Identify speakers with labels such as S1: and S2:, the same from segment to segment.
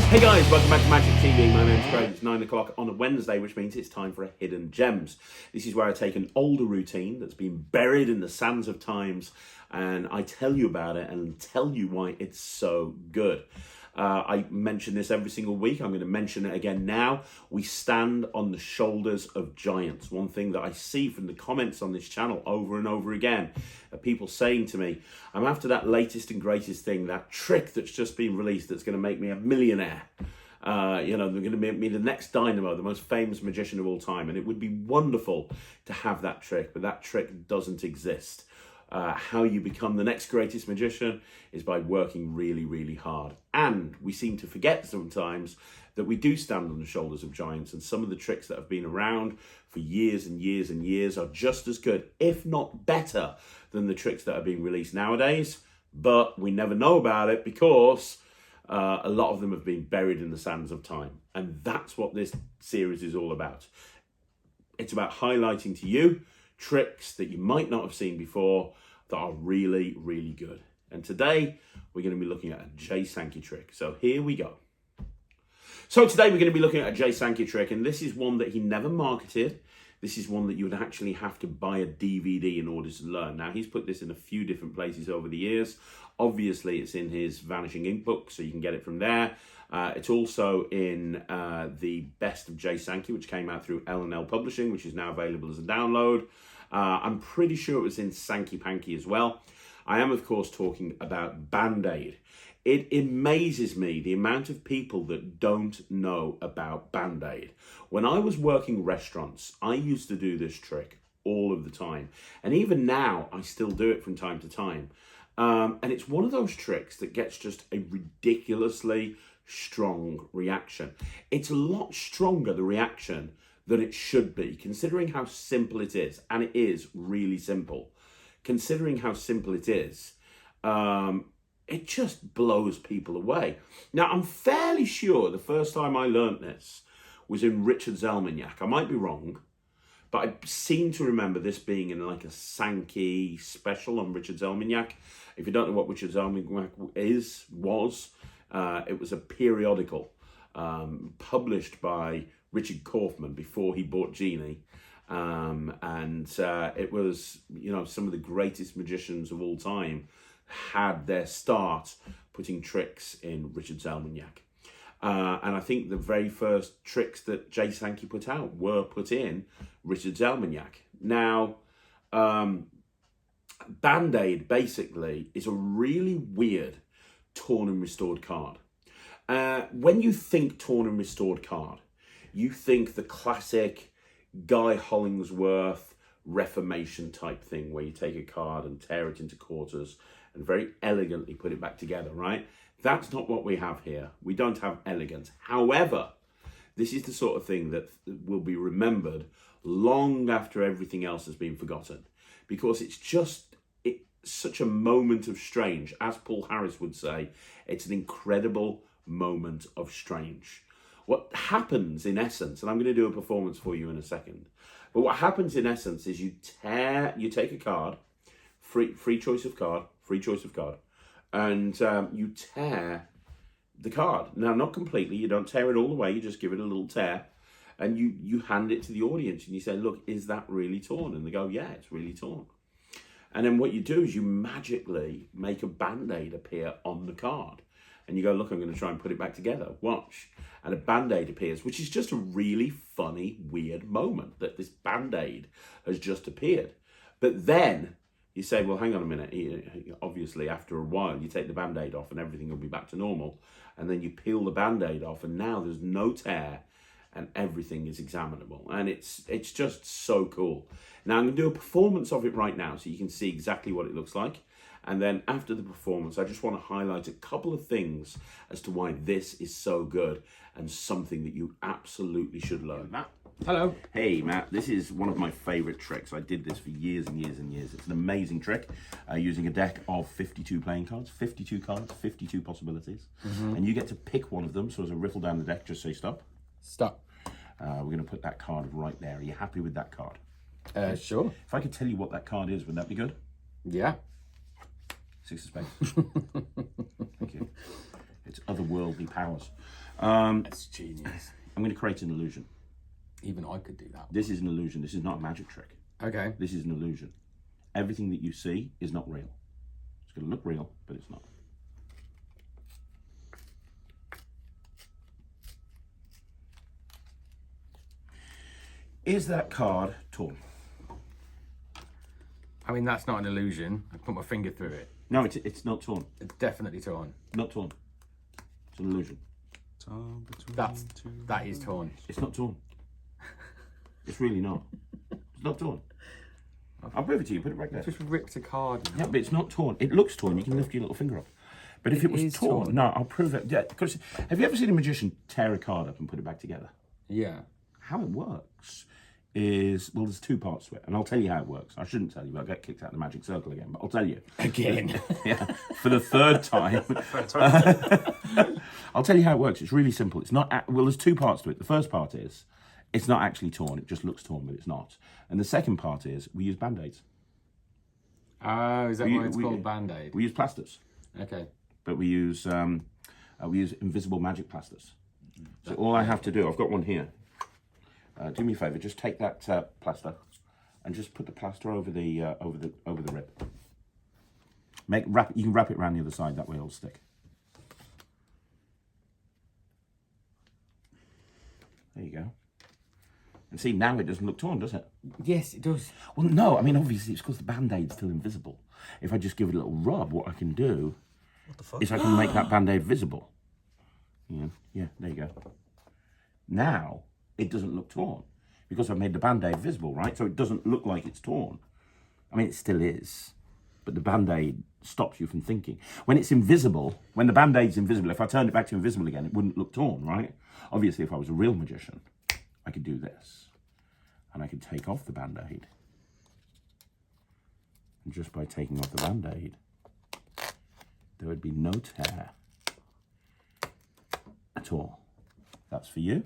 S1: Hey guys, welcome back to Magic TV. My name's Craig. It's 9 o'clock on a Wednesday, which means it's time for a Hidden Gems. This is where I take an older routine that's been buried in the sands of times and I tell you about it and tell you why it's so good. I mention this every single week. I'm going to mention it again now. We stand on the shoulders of giants. One thing that I see from the comments on this channel over and over again are people saying to me, I'm after that latest and greatest thing, that trick that's just been released that's going to make me a millionaire. They're going to make me the next Dynamo, the most famous magician of all time. And it would be wonderful to have that trick, but that trick doesn't exist. How you become the next greatest magician is by working really, really hard. And we seem to forget sometimes that we do stand on the shoulders of giants, and some of the tricks that have been around for years and years and years are just as good, if not better, than the tricks that are being released nowadays. But we never know about it because a lot of them have been buried in the sands of time. And that's what this series is all about. It's about highlighting to you tricks that you might not have seen before that are really, really good. And today we're going to be looking at a Jay Sankey trick. So here we go. So today we're going to be looking at a Jay Sankey trick, and this is one that he never marketed. This is one that you would actually have to buy a DVD in order to learn. Now, he's put this in a few different places over the years. Obviously, it's in his Vanishing Ink book, so you can get it from there. It's also in the Best of Jay Sankey, which came out through L&L Publishing, which is now available as a download. I'm pretty sure it was in Sankey Panky as well. I am, of course, talking about Band-Aid. It amazes me the amount of people that don't know about Band-Aid. When I was working restaurants, I used to do this trick all of the time. And even now, I still do it from time to time. And it's one of those tricks that gets just a ridiculously strong reaction. It's a lot stronger, the reaction, than it should be, considering how simple it is. And it is really simple. Considering how simple it is, it just blows people away. Now, I'm fairly sure the first time I learnt this was in Richard's Almanac. I might be wrong, but I seem to remember this being in like a Sankey special on Richard's Almanac. If you don't know what Richard's Almanac was, it was a periodical published by Richard Kaufman before he bought Genie. It was, some of the greatest magicians of all time had their start putting tricks in Richard's Almanac. And I think the very first tricks that Jay Sankey put out were put in Richard's Almanac. Now, Band-Aid basically is a really weird torn and restored card. When you think torn and restored card, you think the classic Guy Hollingsworth Reformation type thing where you take a card and tear it into quarters and very elegantly put it back together, right? That's not what we have here. We don't have elegance. However, this is the sort of thing that will be remembered long after everything else has been forgotten, because it's such a moment of strange. As Paul Harris would say, it's an incredible moment of strange. What happens in essence, and I'm going to do a performance for you in a second, but what happens in essence is you take a card, free choice of card, and you tear the card. Now, not completely, you don't tear it all the way, you just give it a little tear, and you hand it to the audience and you say, look, is that really torn? And they go, yeah, it's really torn. And then what you do is you magically make a Band-Aid appear on the card. And you go, look, I'm going to try and put it back together. Watch. And a Band-Aid appears, which is just a really funny, weird moment that this Band-Aid has just appeared. But then you say, well, hang on a minute. Obviously, after a while, you take the Band-Aid off and everything will be back to normal. And then you peel the Band-Aid off and now there's no tear and everything is examinable. And it's just so cool. Now, I'm going to do a performance of it right now so you can see exactly what it looks like. And then after the performance, I just want to highlight a couple of things as to why this is so good and something that you absolutely should learn. Matt?
S2: Hello.
S1: Hey, Matt. This is one of my favorite tricks. I did this for years and years and years. It's an amazing trick using a deck of 52 playing cards, 52 cards, 52 possibilities. And you get to pick one of them. So as I riffle down the deck, just say stop.
S2: Stop.
S1: We're going to put that card right there. Are you happy with that card?
S2: Sure.
S1: If I could tell you what that card is, would that be good?
S2: Yeah.
S1: Six of Spades. Thank you. It's otherworldly powers.
S2: That's genius.
S1: I'm going to create an illusion.
S2: Even I could do that.
S1: This is an illusion. This is not a magic trick.
S2: Okay.
S1: This is an illusion. Everything that you see is not real. It's going to look real, but it's not. Is that card torn?
S2: I mean, that's not an illusion. I put my finger through it.
S1: No, it's not torn.
S2: It's definitely torn.
S1: Not torn. It's an illusion.
S2: That is torn.
S1: It's not torn. It's really not. It's not torn. I'll prove it to you. Put it right there.
S2: Just ripped a card.
S1: Yeah, but it's not torn. It looks torn. You can lift your little finger up. But if it was torn, no, I'll prove it. Yeah, because have you ever seen a magician tear a card up and put it back together?
S2: Yeah.
S1: How it works is, well, there's two parts to it, and I'll tell you how it works. I shouldn't tell you, but I'll get kicked out of the magic circle again, but I'll tell you.
S2: Again?
S1: Yeah, for the third time. I'll tell you how it works. It's really simple. It's not, well, there's two parts to it. The first part is, it's not actually torn. It just looks torn, but it's not. And the second part is, we use Band-Aids.
S2: Oh, is that why it's called Band-Aid?
S1: We use plasters.
S2: Okay.
S1: But we use invisible magic plasters. So all I have to do, I've got one here. Do me a favour, just take that plaster and just put the plaster over the rib. You can wrap it around the other side, that way it'll stick. There you go. And see, now it doesn't look torn, does it?
S2: Yes, it does.
S1: Well, no, I mean, obviously it's because the Band-Aid's still invisible. If I just give it a little rub, what I can do is I can make that Band-Aid visible. Yeah, there you go. Now, it doesn't look torn because I've made the Band-Aid visible, right? So it doesn't look like it's torn. I mean, it still is, but the Band-Aid stops you from thinking. When it's invisible, when the Band-Aid's invisible, if I turned it back to invisible again, it wouldn't look torn, right? Obviously, if I was a real magician, I could do this, and I could take off the Band-Aid. And just by taking off the Band-Aid, there would be no tear at all. That's for you.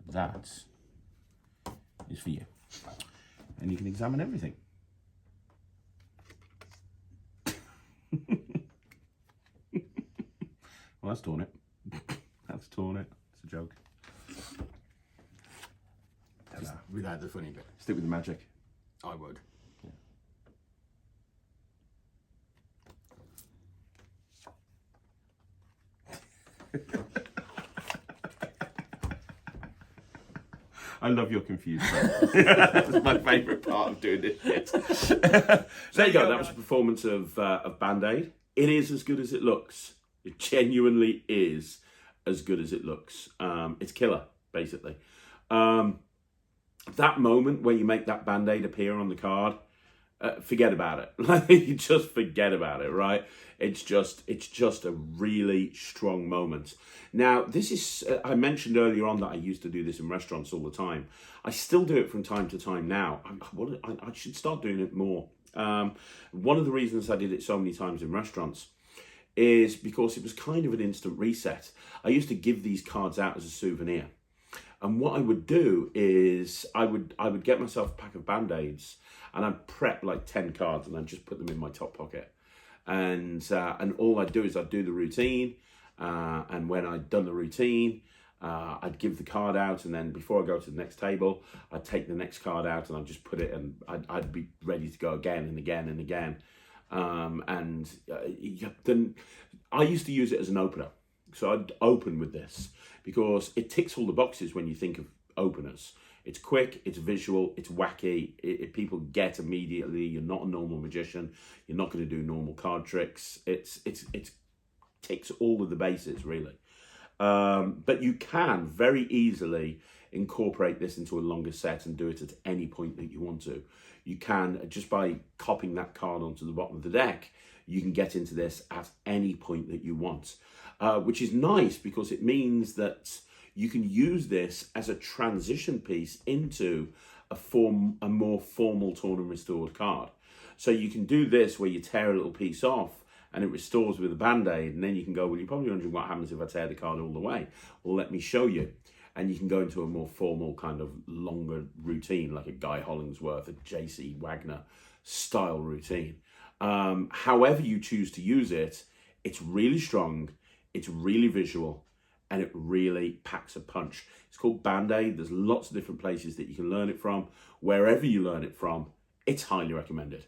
S1: That is for you. And you can examine everything. Well, that's torn it. That's torn it. It's a joke.
S2: Just without the funny bit.
S1: Stick with the magic.
S2: I would.
S1: I love your confused face. That's my favourite part of doing this shit. There you go. That was a performance of Band-Aid. It is as good as it looks. It genuinely is as good as it looks. It's killer, basically. That moment where you make that Band-Aid appear on the card, forget about it. Like, you just forget about it, right? It's just a really strong moment. Now, this is, I mentioned earlier on that I used to do this in restaurants all the time. I still do it from time to time now. I should start doing it more. One of the reasons I did it so many times in restaurants is because it was kind of an instant reset. I used to give these cards out as a souvenir. And what I would do is I would get myself a pack of Band-Aids and I'd prep like 10 cards and I'd just put them in my top pocket. And all I'd do is I'd do the routine. And when I'd done the routine, I'd give the card out. And then before I go to the next table, I'd take the next card out and I'd just put it, and I'd be ready to go again and again and again. Then I used to use it as an opener. So I'd open with this because it ticks all the boxes when you think of openers. It's quick, it's visual, it's wacky. People get immediately, you're not a normal magician. You're not going to do normal card tricks. It ticks all of the bases, really. But you can very easily incorporate this into a longer set and do it at any point that you want to. You can, just by copying that card onto the bottom of the deck, you can get into this at any point that you want, which is nice because it means that you can use this as a transition piece into a more formal torn and restored card. So you can do this where you tear a little piece off and it restores with a Band-Aid, and then you can go, well, you're probably wondering what happens if I tear the card all the way. Well, let me show you. And you can go into a more formal kind of longer routine, like a Guy Hollingsworth, a J.C. Wagner style routine. However you choose to use it, it's really strong, It's really visual and it really packs a punch. It's called Band-Aid. There's lots of different places that you can learn it from. Wherever you learn it from, it's highly recommended.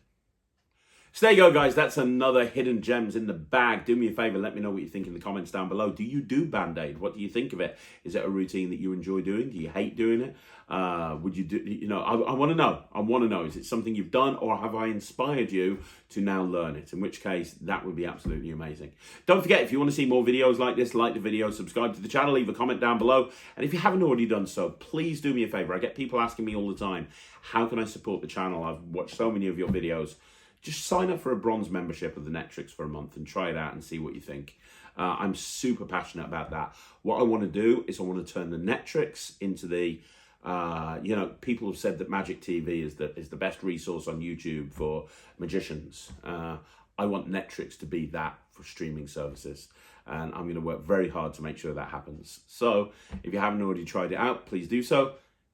S1: So there you go, guys. That's another Hidden Gems in the bag. Do me a favor, let me know what you think in the comments down below. Do you do Band-Aid? What do you think of it? Is it a routine that you enjoy doing? Do you hate doing it? Would you do, you know, I want to know. I want to know. Is it something you've done, or have I inspired you to now learn it? In which case, that would be absolutely amazing. Don't forget, if you want to see more videos like this, like the video, subscribe to the channel, leave a comment down below. And if you haven't already done so, please do me a favor. I get people asking me all the time, how can I support the channel? I've watched so many of your videos. Just sign up for a bronze membership of the Netrix for a month and try it out and see what you think. I'm super passionate about that. What I want to do is I want to turn the Netrix into the, you know, people have said that Magic TV is the best resource on YouTube for magicians. I want Netrix to be that for streaming services. And I'm going to work very hard to make sure that happens. So if you haven't already tried it out, please do so.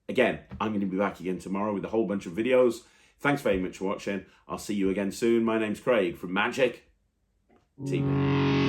S1: Again, I'm going to be back again tomorrow with a whole bunch of videos. Thanks very much for watching. I'll see you again soon. My name's Craig from Magic TV.